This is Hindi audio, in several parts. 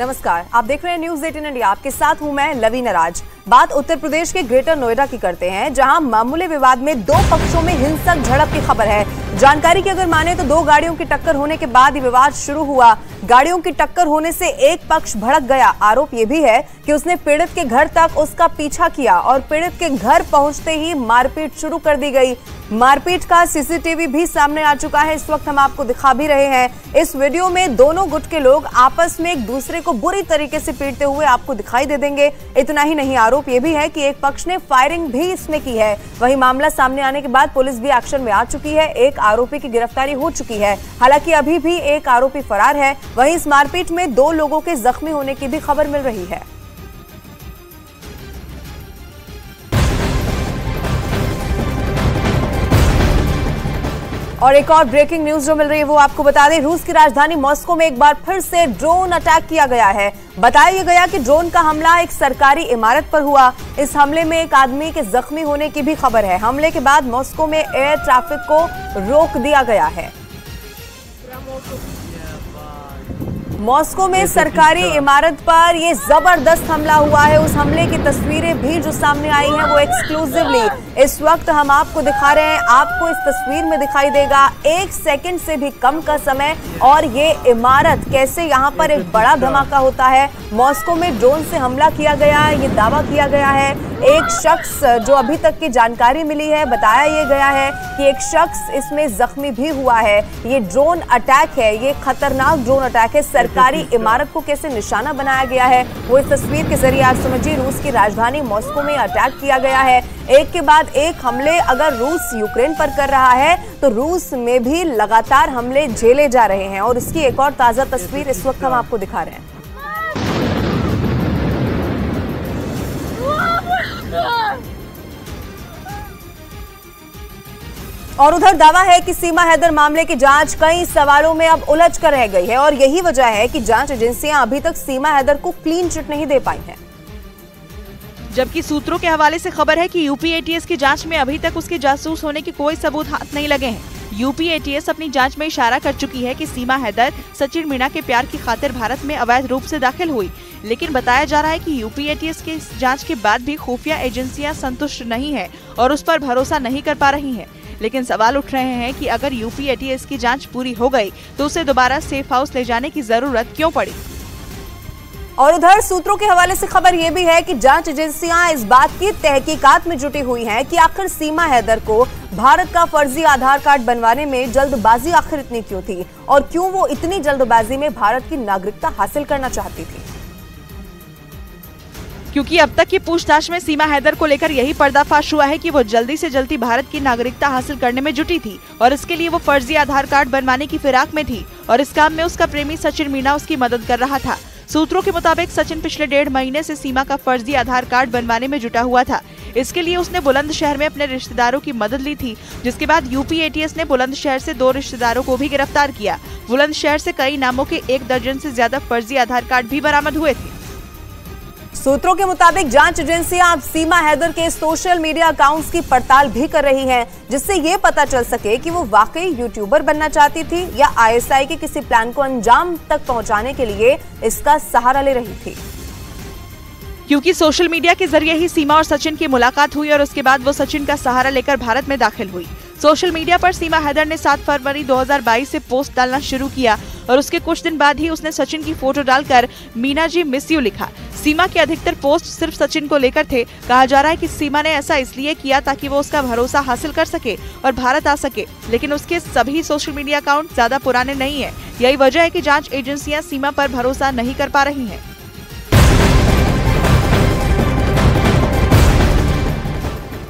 नमस्कार, आप देख रहे हैं न्यूज 18 इंडिया। आपके साथ हूं मैं लवीना राज। बात उत्तर प्रदेश के ग्रेटर नोएडा की करते हैं, जहां मामूली विवाद में दो पक्षों में हिंसक झड़प की खबर है। जानकारी की अगर माने तो दो गाड़ियों की टक्कर होने के बाद ये विवाद शुरू हुआ। गाड़ियों की टक्कर होने से एक पक्ष भड़क गया। आरोप यह भी है कि उसने पीड़ित के घर तक उसका पीछा किया और पीड़ित के घर पहुंचते ही मारपीट शुरू कर दी गई। मारपीट का सीसीटीवी भी सामने आ चुका है, इस वक्त हम आपको दिखा भी रहे हैं। इस वीडियो में दोनों गुट के लोग आपस में एक दूसरे को बुरी तरीके से पीटते हुए आपको दिखाई दे देंगे। इतना ही नहीं, आरोप यह भी है कि एक पक्ष ने फायरिंग भी इसमें की है। वहीं मामला सामने आने के बाद पुलिस भी एक्शन में आ चुकी है। एक आरोपी की गिरफ्तारी हो चुकी है, हालांकि अभी भी एक आरोपी फरार है। वहीं इस मारपीट में दो लोगों के जख्मी होने की भी खबर मिल रही है। और एक और ब्रेकिंग न्यूज जो मिल रही है वो आपको बता दें, रूस की राजधानी मॉस्को में एक बार फिर से ड्रोन अटैक किया गया है। बताया गया कि ड्रोन का हमला एक सरकारी इमारत पर हुआ। इस हमले में एक आदमी के जख्मी होने की भी खबर है। हमले के बाद मॉस्को में एयर ट्रैफिक को रोक दिया गया है। मॉस्को में सरकारी इमारत पर यह जबरदस्त हमला हुआ है। उस हमले की तस्वीरें भी जो सामने आई हैं वो एक्सक्लूसिवली इस वक्त हम आपको दिखा रहे हैं। आपको इस तस्वीर में दिखाई देगा 1 सेकंड से भी कम का समय और ये इमारत कैसे यहाँ पर एक बड़ा धमाका होता है। मॉस्को में ड्रोन से हमला किया गया, ये दावा किया गया है। एक शख्स जो अभी तक की जानकारी मिली है, बताया ये गया है कि एक शख्स इसमें जख्मी भी हुआ है। ये ड्रोन अटैक है, ये खतरनाक ड्रोन अटैक है। सरकारी इमारत को कैसे निशाना बनाया गया है वो इस तस्वीर के जरिए आप समझिए। रूस की राजधानी मॉस्को में अटैक किया गया है। एक के बाद एक हमले अगर रूस यूक्रेन पर कर रहा है तो रूस में भी लगातार हमले झेले जा रहे हैं और इसकी एक और ताजा तस्वीर इस वक्त हम आपको दिखा रहे हैं। और उधर दावा है कि सीमा हैदर मामले की जांच कई सवालों में अब उलझ कर रह गई है और यही वजह है कि जांच एजेंसियां अभी तक सीमा हैदर को क्लीन चिट नहीं दे पाई हैं। जबकि सूत्रों के हवाले से खबर है कि यूपी एटीएस की जांच में अभी तक उसके जासूस होने के कोई सबूत हाथ नहीं लगे हैं। यूपी एटीएस अपनी जांच में इशारा कर चुकी है कि सीमा हैदर सचिन मीणा के प्यार की खातिर भारत में अवैध रूप से दाखिल हुई, लेकिन बताया जा रहा है कि यूपी एटीएस की जांच के बाद भी खुफिया एजेंसियां संतुष्ट नहीं है और उस पर भरोसा नहीं कर पा रही हैं। लेकिन सवाल उठ रहे हैं कि अगर यूपी एटीएस की जांच पूरी हो गई तो उसे दोबारा सेफ हाउस ले जाने की जरूरत क्यों पड़ी। और उधर सूत्रों के हवाले से खबर यह भी है कि जांच एजेंसियां इस बात की तहकीकात में जुटी हुई हैं कि आखिर सीमा हैदर को भारत का फर्जी आधार कार्ड बनवाने में जल्दबाजी आखिर इतनी क्यों थी और क्यों वो इतनी जल्दबाजी में भारत की नागरिकता हासिल करना चाहती थी। क्योंकि अब तक की पूछताछ में सीमा हैदर को लेकर यही पर्दाफाश हुआ है कि वो जल्दी से जल्दी भारत की नागरिकता हासिल करने में जुटी थी और इसके लिए वो फर्जी आधार कार्ड बनवाने की फिराक में थी और इस काम में उसका प्रेमी सचिन मीणा उसकी मदद कर रहा था। सूत्रों के मुताबिक सचिन पिछले 1.5 महीने से सीमा का फर्जी आधार कार्ड बनवाने में जुटा हुआ था। इसके लिए उसने बुलंदशहर में अपने रिश्तेदारों की मदद ली थी, जिसके बाद यूपी एटीएस ने बुलंदशहर से 2 रिश्तेदारों को भी गिरफ्तार किया। बुलंदशहर से कई नामों के 1 दर्जन से ज्यादा फर्जी आधार कार्ड भी बरामद हुए थे। सूत्रों के मुताबिक जांच एजेंसियां अब सीमा हैदर के सोशल मीडिया अकाउंट्स की पड़ताल भी कर रही हैं, जिससे ये पता चल सके कि वो वाकई यूट्यूबर बनना चाहती थी या आईएसआई के किसी प्लान को अंजाम तक पहुंचाने के लिए इसका सहारा ले रही थी। क्योंकि सोशल मीडिया के जरिए ही सीमा और सचिन की मुलाकात हुई और उसके बाद वो सचिन का सहारा लेकर भारत में दाखिल हुई। सोशल मीडिया पर सीमा हैदर ने 7 फरवरी 2022 से पोस्ट डालना शुरू किया और उसके कुछ दिन बाद ही उसने सचिन की फोटो डालकर मीना जी मिस यू लिखा। सीमा के अधिकतर पोस्ट सिर्फ सचिन को लेकर थे। कहा जा रहा है कि सीमा ने ऐसा इसलिए किया ताकि वो उसका भरोसा हासिल कर सके और भारत आ सके, लेकिन उसके सभी सोशल मीडिया अकाउंट ज्यादा पुराने नहीं है। यही वजह है कि जांच एजेंसियां सीमा पर भरोसा नहीं कर पा रही हैं।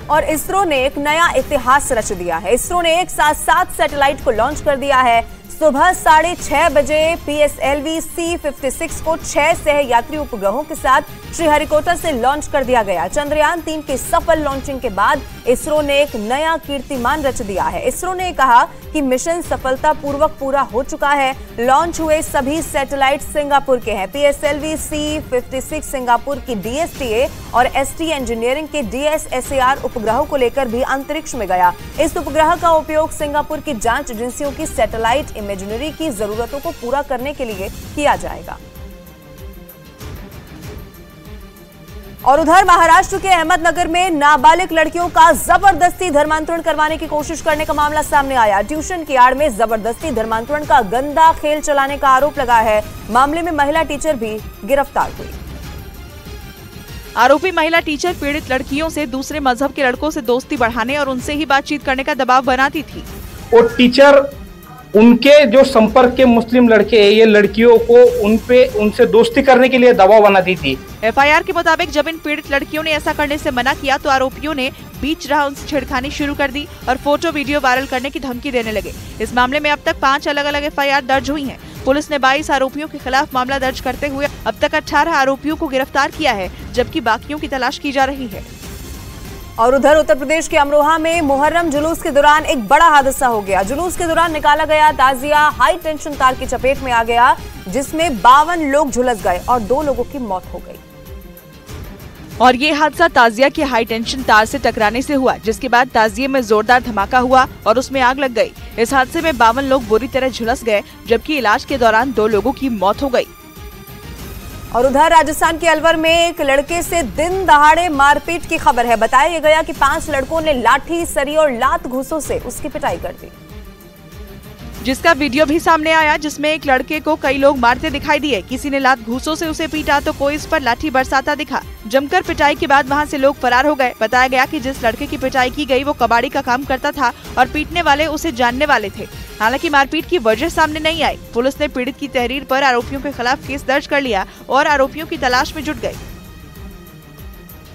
और इसरो ने एक नया इतिहास रच दिया है। इसरो ने एक साथ 7 सैटेलाइट को लॉन्च कर दिया है। सुबह 6:30 बजे PSLV C56 को 6 सहयात्री उपग्रहों के साथ श्रीहरिकोटा से लॉन्च कर दिया गया। चंद्रयान 3 की सफल लॉन्चिंग के बाद इसरो ने एक नया कीर्तिमान रच दिया है। इसरो ने कहा कि मिशन सफलतापूर्वक पूरा हो चुका है। लॉन्च हुए सभी सैटेलाइट सिंगापुर के हैं। PSLV C56 सिंगापुर की DSTA और ST इंजीनियरिंग के DSSAR उपग्रहों को लेकर भी अंतरिक्ष में गया। इस उपग्रह का उपयोग सिंगापुर की जांच एजेंसियों की सैटेलाइट इमेजनरी की जरूरतों को पूरा करने के लिए किया जाएगा। और उधर महाराष्ट्र के अहमदनगर में नाबालिग लड़कियों का जबरदस्ती धर्मांतरण करवाने की कोशिश करने का मामला सामने आया। ट्यूशन की आड़ में जबरदस्ती धर्मांतरण का गंदा खेल चलाने का आरोप लगा है। मामले में महिला टीचर भी गिरफ्तार हुई। आरोपी महिला टीचर पीड़ित लड़कियों से दूसरे मजहब के लड़कों से दोस्ती बढ़ाने और उनसे ही बातचीत करने का दबाव बनाती थी। और टीचर उनके जो संपर्क के मुस्लिम लड़के हैं, ये लड़कियों को उनसे दोस्ती करने के लिए दबाव बनाती थी। एफआईआर के मुताबिक जब इन पीड़ित लड़कियों ने ऐसा करने से मना किया तो आरोपियों ने बीच राह उनसे छेड़खानी शुरू कर दी और फोटो वीडियो वायरल करने की धमकी देने लगे। इस मामले में अब तक 5 अलग-अलग एफआईआर दर्ज हुई हैं। पुलिस ने 22 आरोपियों के खिलाफ मामला दर्ज करते हुए अब तक 18 आरोपियों को गिरफ्तार किया है, जबकि बाकियों की तलाश की जा रही है। और उधर उत्तर प्रदेश के अमरोहा में मुहर्रम जुलूस के दौरान एक बड़ा हादसा हो गया। जुलूस के दौरान निकाला गया ताजिया हाई टेंशन तार की चपेट में आ गया, जिसमें 52 लोग झुलस गए और 2 लोगों की मौत हो गई। और ये हादसा ताजिया के हाई टेंशन तार से टकराने से हुआ, जिसके बाद ताजिए में जोरदार धमाका हुआ और उसमें आग लग गई। इस हादसे में 52 लोग बुरी तरह झुलस गए, जबकि इलाज के दौरान 2 लोगों की मौत हो गई। और उधर राजस्थान के अलवर में एक लड़के से दिन दहाड़े मारपीट की खबर है। बताया गया कि 5 लड़कों ने लाठी, सरी और लात घूंसों से उसकी पिटाई कर दी, जिसका वीडियो भी सामने आया, जिसमें एक लड़के को कई लोग मारते दिखाई दिए। किसी ने लात घूंसों से उसे पीटा तो कोई इस पर लाठी बरसाता दिखा। जमकर पिटाई के बाद वहां से लोग फरार हो गए। बताया गया कि जिस लड़के की पिटाई की गई वो कबाड़ी का काम करता था और पीटने वाले उसे जानने वाले थे। हालांकि मारपीट की वजह सामने नहीं आई। पुलिस ने पीड़ित की तहरीर पर आरोपियों के खिलाफ केस दर्ज कर लिया और आरोपियों की तलाश में जुट गई।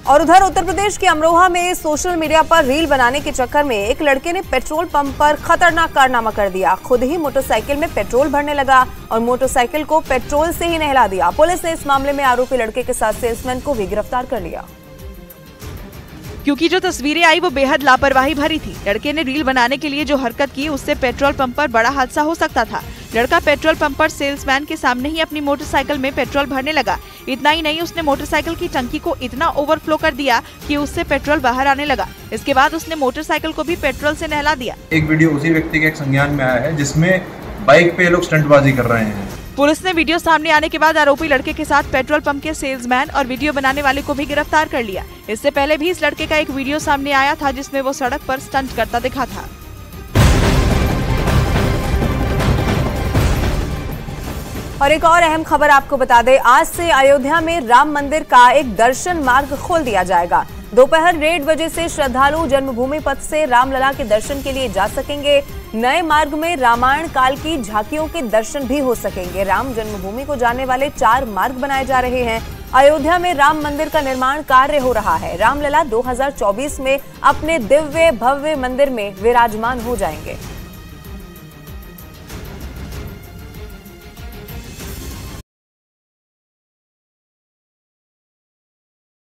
और उधर उत्तर प्रदेश के अमरोहा में सोशल मीडिया पर रील बनाने के चक्कर में एक लड़के ने पेट्रोल पंप पर खतरनाक कारनामा कर दिया। खुद ही मोटरसाइकिल में पेट्रोल भरने लगा और मोटरसाइकिल को पेट्रोल से ही नहला दिया। पुलिस ने इस मामले में आरोपी लड़के के साथ सेल्समैन को भी गिरफ्तार कर लिया, क्योंकि जो तस्वीरें आई वो बेहद लापरवाही भरी थी। लड़के ने रील बनाने के लिए जो हरकत की, उससे पेट्रोल पंप पर बड़ा हादसा हो सकता था। लड़का पेट्रोल पंप पर सेल्समैन के सामने ही अपनी मोटरसाइकिल में पेट्रोल भरने लगा। इतना ही नहीं, उसने मोटरसाइकिल की टंकी को इतना ओवरफ्लो कर दिया कि उससे पेट्रोल बाहर आने लगा। इसके बाद उसने मोटरसाइकिल को भी पेट्रोल से नहला दिया। एक वीडियो उसी व्यक्ति के संज्ञान में आया है, जिसमें बाइक पे लोग स्टंटबाजी कर रहे हैं। पुलिस ने वीडियो सामने आने के बाद आरोपी लड़के के साथ पेट्रोल पंप के सेल्समैन और वीडियो बनाने वाले को भी गिरफ्तार कर लिया। इससे पहले भी इस लड़के का एक वीडियो सामने आया था, जिसमें वो सड़क पर स्टंट करता दिखा था। और एक और अहम खबर आपको बता दें, आज से अयोध्या में राम मंदिर का एक दर्शन मार्ग खोल दिया जाएगा। दोपहर 1:30 बजे से श्रद्धालु जन्मभूमि पथ से रामलला के दर्शन के लिए जा सकेंगे। नए मार्ग में रामायण काल की झांकियों के दर्शन भी हो सकेंगे। राम जन्मभूमि को जाने वाले 4 मार्ग बनाए जा रहे हैं। अयोध्या में राम मंदिर का निर्माण कार्य हो रहा है। रामलला 2024 में अपने दिव्य भव्य मंदिर में विराजमान हो जाएंगे।